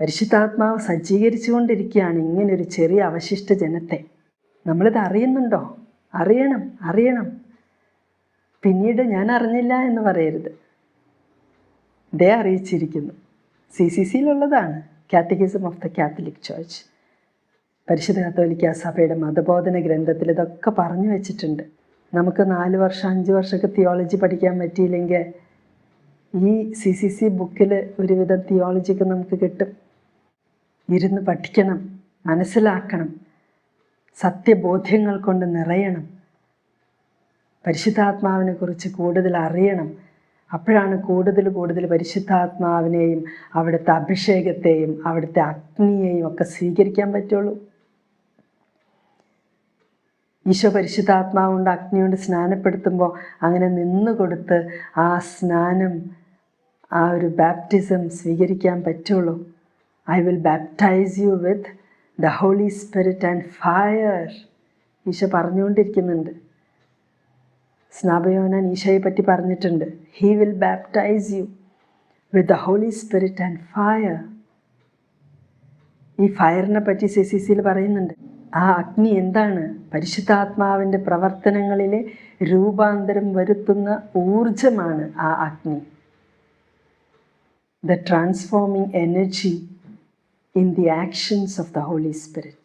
പരിശുദ്ധാത്മാവ് സജ്ജീകരിച്ചുകൊണ്ടിരിക്കുകയാണ് ഇങ്ങനൊരു ചെറിയ അവശിഷ്ട ജനത്തെ. നമ്മളിത് അറിയുന്നുണ്ടോ? അറിയണം. പിന്നീട് ഞാൻ അറിഞ്ഞില്ല എന്ന് പറയരുത്. ഇതേ അറിയിച്ചിരിക്കുന്നു. CCCയിലുള്ളതാണ്, catechism of the Catholic church. പരിശുദ്ധ കത്തോലിക്ക സഭയുടെ മതബോധന ഗ്രന്ഥത്തിൽ ഇതൊക്കെ പറഞ്ഞു വെച്ചിട്ടുണ്ട്. നമുക്ക് 4 വർഷം 5 വർഷമൊക്കെ തിയോളജി പഠിക്കാൻ പറ്റിയില്ലെങ്കിൽ ഈ CCC ബുക്കിൽ ഒരുവിധം തിയോളജിക്ക് നമുക്ക് കിട്ടും. ഇരുന്ന് പഠിക്കണം, മനസ്സിലാക്കണം, സത്യബോധ്യങ്ങൾ കൊണ്ട് നിറയണം, പരിശുദ്ധാത്മാവിനെ കുറിച്ച് കൂടുതൽ അറിയണം. അപ്പോഴാണ് കൂടുതൽ പരിശുദ്ധാത്മാവിനെയും അവിടുത്തെ അഭിഷേകത്തെയും അവിടുത്തെ അഗ്നിയെയും ഒക്കെ സ്വീകരിക്കാൻ പറ്റുള്ളൂ. ഈശോ പരിശുദ്ധാത്മാവ് കൊണ്ട് അഗ്നി കൊണ്ട് സ്നാനപ്പെടുത്തുമ്പോൾ അങ്ങനെ നിന്നുകൊടുത്ത് ആ സ്നാനം, ആ ഒരു ബാപ്റ്റിസം സ്വീകരിക്കാൻ പറ്റുള്ളൂ. I will baptize you with the Holy Spirit and fire. Isho പറഞ്ഞുകൊണ്ടിരിക്കുന്നുണ്ട്. സ്നാപയോഹന്നാൻ ഈശോയെ പറ്റി പറഞ്ഞിട്ടുണ്ട്. He will baptize you with the Holy Spirit and fire. ഈ ഫയറിനെ പറ്റി CCCയിൽ പറയുന്നുണ്ട്. ആ അഗ്നി എന്താണ്? പരിശുദ്ധാത്മാവിൻ്റെ പ്രവർത്തനങ്ങളിലെ രൂപാന്തരം വരുത്തുന്ന ഊർജമാണ് ആ അഗ്നി. The transforming energy in the actions of the Holy Spirit.